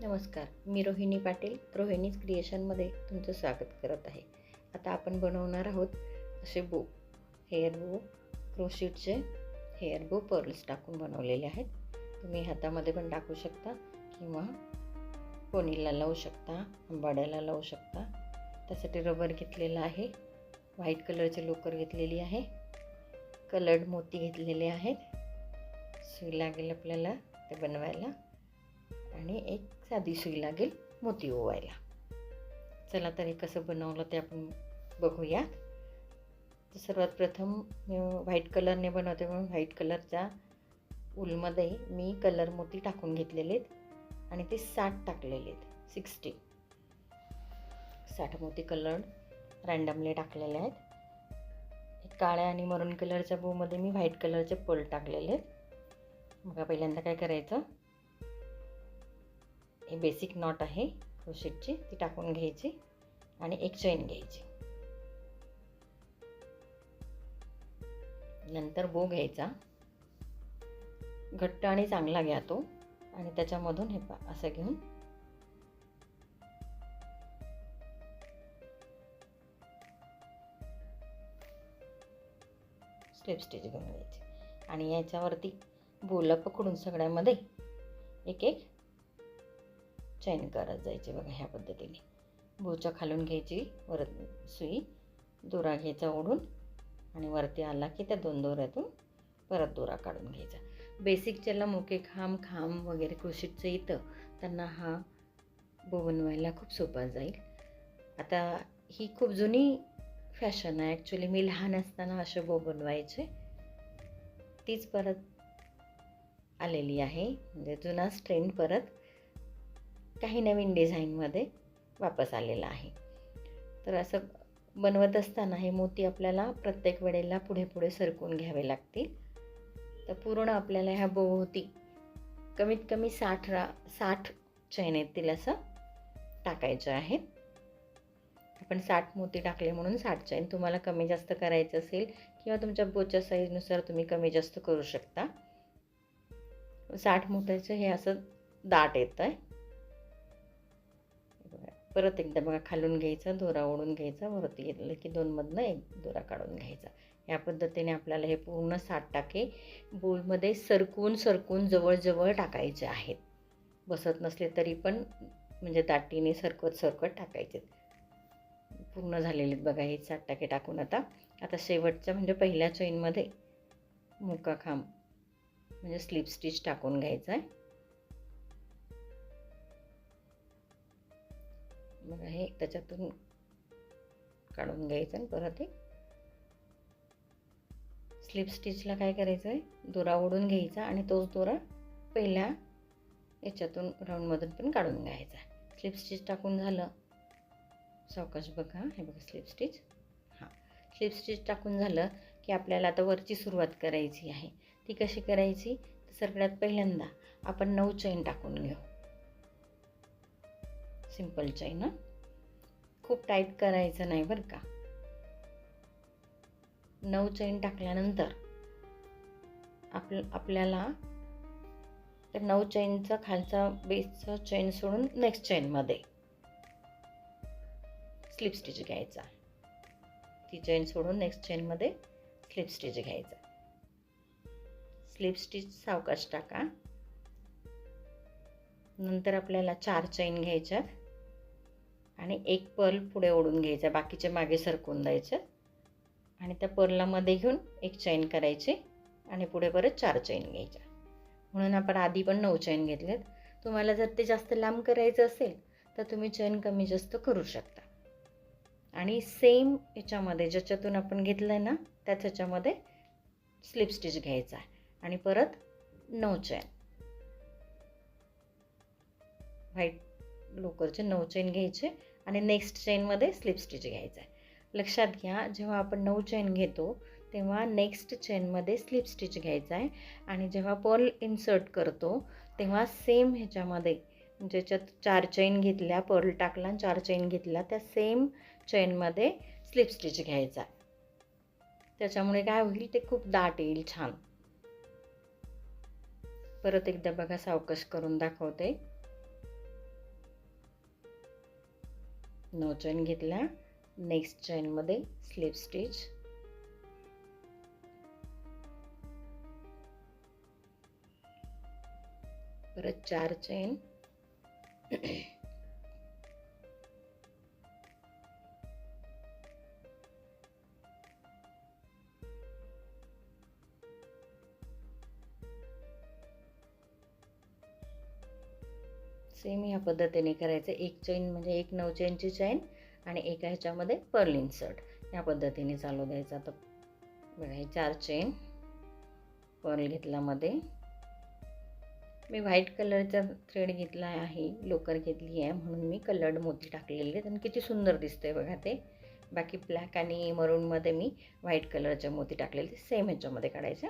नमस्कार, मी रोहिणी पाटील रोहिणीज क्रिएशनमध्ये तुमचं स्वागत करत आहे. आता आपण बनवणार आहोत असे बो, हेअर बो, क्रोशीटचे हेअर बो पर्ल्स टाकून बनवलेले आहेत. तुम्ही हातामध्ये पण टाकू शकता किंवा पोनीला लावू शकता, अंबाड्याला लावू शकता. त्यासाठी रबर घेतलेला आहे, व्हाईट कलरचे लोकर घेतलेली आहे, कलर्ड मोती घेतलेले आहेत, सुई लागेल आपल्याला ते बनवायला आणि एक साधी सुई लागेल मोती ओवायला. चला तर हे कसं बनवलं ते आपण बघूया. तर सर्वात प्रथम व्हाईट कलरने बनवते म्हणून व्हाईट कलरच्या उलमध्ये मी कलर मोती टाकून घेतलेले आहेत आणि ते 60 टाकलेले आहेत. 60 मोती कलर रँडमली टाकलेले आहेत. काळ्या आणि मरून कलरच्या बोमध्ये मी व्हाईट कलरचे पर्ल टाकलेले आहेत. बघा, पहिल्यांदा काय करायचं, हे बेसिक नॉट आहे क्रोशेटची, ती टाकून घ्यायची आणि एक चेन घ्यायची. नंतर बो घ्यायचा, घट्ट आणि चांगला घ्या तो, आणि त्याच्यामधून हे असं घेऊन स्लिप स्टिच घेऊन घ्यायची आणि याच्यावरती बोला पकडून सगळ्यामध्ये एक एक चैन करत जायची. बघा, ह्या पद्धतीने बोच्या खालून घ्यायची, वर सुई दोरा घ्यायचा ओढून आणि वरती आला की त्या दोन दोऱ्यातून परत दोरा काढून घ्यायचा. बेसिक ज्याला मुके खांब वगैरे क्रोशेटचं येतं त्यांना हा बो बनवायला खूप सोपा जाईल. आता ही खूप जुनी फॅशन आहे ॲक्च्युली. मी लहान असताना असे बो बनवायचे, तीच परत आलेली आहे. म्हणजे जुनाच ट्रेंड परत काही नवीन डिझाईनमध्ये वापस आलेला आहे. तर असं बनवत असताना हे मोती आपल्याला प्रत्येक वेळेला पुढे पुढे सरकवून घ्यावे लागतील. तर पूर्ण आपल्याला ह्या बोभोवती कमीत कमी 60 चैन येतील असं टाकायचं आहे. आपण 60 मोती टाकले म्हणून 60 चैन. तुम्हाला कमी जास्त करायचं असेल किंवा तुमच्या बोच्या साईजनुसार तुम्ही कमी जास्त करू शकता. 60 मोत्याचं हे असं दाट येतं आहे. परत एकदा बघा, खालून घ्यायचं, दोरा ओढून घ्यायचा, वरती घेतलं की दोनमधनं एक दोरा काढून घ्यायचा. या पद्धतीने आपल्याला हे पूर्ण 60 टाके बोलमध्ये सरकवून जवळ टाकायचे आहेत. बसत नसले तरी पण म्हणजे दाटीने सरकवत टाकायचे. पूर्ण झालेले आहेत बघा हे 60 टाके टाकून. आता शेवटच्या म्हणजे पहिल्या चैनमध्ये मुका खांब म्हणजे स्लिप स्टिच टाकून घ्यायचा आहे. बघा, हे त्याच्यातून काढून घ्यायचं आणि परत एक स्लिप स्टिचला काय करायचं आहे, दोरा ओढून घ्यायचा आणि तोच दोरा पहिल्या याच्यातून राऊंडमधून पण काढून घ्यायचा. स्लिप स्टिच टाकून झालं, सावकाश बघा, हे बघा स्लिप स्टिच. स्लिप स्टिच टाकून झालं की आपल्याला आता वरची सुरुवात करायची आहे. ती कशी करायची, तर सगळ्यात पहिल्यांदा आपण 9 चैन टाकून घेऊ. सिंपल चैन, खूप टाईट करायचं नाही बरं का. 9 चैन टाकल्यानंतर आपल्याला तर 9 चैनचा खालचा बेसचा चैन सोडून नेक्स्ट चैनमध्ये स्लिप स्टिच घ्यायचा. ती चैन सोडून नेक्स्ट चैनमध्ये स्लिप स्टिच घ्यायचा. स्लिप स्टिच सावकाश टाका. नंतर आपल्याला 4 चैन घ्यायच्यात आणि एक पर्ल पुढे ओढून घ्यायचा, बाकीचे मागे सरकवून द्यायचे आणि त्या पर्लला मध्ये घेऊन एक चैन करायची आणि पुढे परत 4 चैन घ्यायच्या. म्हणून आपण आधी पण 9 चैन घेतलेत. तुम्हाला जर ते जास्त लांब करायचं असेल तर तुम्ही चैन कमी जास्त करू शकता. आणि सेम याच्यामध्ये ज्याच्यातून आपण घेतलं आहे ना त्याच ह्याच्यामध्ये स्लिप स्टिच घ्यायचा आणि परत 9 चैन, व्हाईट लोकरचे 9 चैन घ्यायचे आणि नेक्स्ट चैनमध्ये स्लिप स्टिच घ्यायचा आहे. लक्षात घ्या, जेव्हा आपण 9 चैन घेतो तेव्हा नेक्स्ट चैनमध्ये स्लिप स्टिच घ्यायचा आहे आणि जेव्हा पर्ल इन्सर्ट करतो तेव्हा सेम ह्याच्यामध्ये ज्याच्यात 4 चैन घेतल्या, पर्ल टाकला, 4 चैन घेतल्या, त्या सेम चैनमध्ये स्लिप स्टिच घ्यायचा आहे. त्याच्यामुळे काय होईल, ते खूप दाट येईल, छान. परत एकदा बघा, सावकाश करून दाखवते. 9 चैन घेतल्या. नेक्स्ट चैनमध्ये स्लिप स्टिच, परत 4 चैन, सेम या पद्धतीने करायचं. एक चैन म्हणजे एक 9 चैनची चैन आणि एका ह्याच्यामध्ये पर्ल इन्सर्ट या पद्धतीने चालू द्यायचं. आता बघा हे 4 चैन, पर्ल घेतला मध्ये. मी व्हाईट कलरचा थ्रेड घेतला आहे, लोकर घेतली आहे म्हणून मी कलर्ड मोती टाकलेले आहेत आणि किती सुंदर दिसतंय बघा ते. बाकी ब्लॅक आणि मरूनमध्ये मी व्हाईट कलरचे मोती टाकलेले, सेम ह्याच्यामध्ये काढायचे.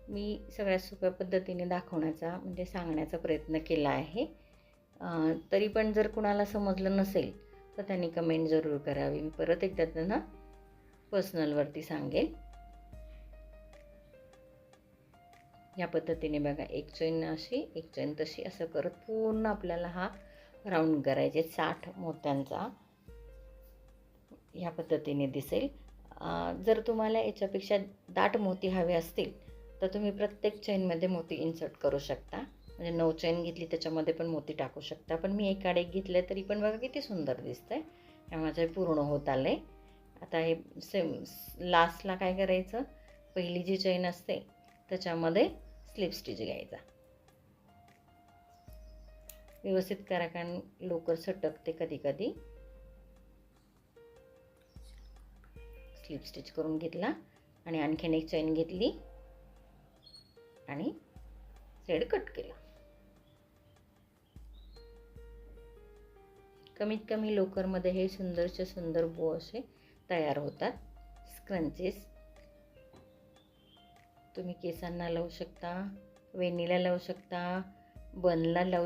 मी सगळ्यात सोप्या पद्धतीने दाखवण्याचा म्हणजे सांगण्याचा प्रयत्न केला आहे. तरी पण जर कुणाला समजलं नसेल तर त्यांनी कमेंट जरूर करावी. मी परत एकदा त्यांना पर्सनलवरती सांगेल. या पद्धतीने बघा एक चैन अशी एक चैन तशी असं करत पूर्ण आपल्याला हा राऊंड करायचे 60 मोत्यांचा. या पद्धतीने दिसेल. जर तुम्हाला याच्यापेक्षा दाट मोती हवे असतील तर तुम्ही प्रत्येक चैनमध्ये मोती इन्सर्ट करू शकता. म्हणजे 9 चैन घेतली त्याच्यामध्ये पण मोती टाकू शकता. पण मी एकाड एक घेतले तरी पण बघा किती सुंदर दिसतंय. हे माझं पूर्ण होत आलं आहे. आता हे सेम लास्टला काय करायचं, पहिली जी चैन असते त्याच्यामध्ये स्लिप स्टिच घ्यायचा. व्यवस्थित करा कारण लवकर सटकते कधी कधी. स्लिप स्टिच करून घेतला आणि आणखीन एक चैन घेतली आणि थ्रेड कट केला. कमीत कमी लोकरमध्ये हे सुंदरचे सुंदर बो असे तयार होतात. स्क्रंचेस तुम्ही केसांना लावू शकता, वेणीला लावू शकता, बनला लावू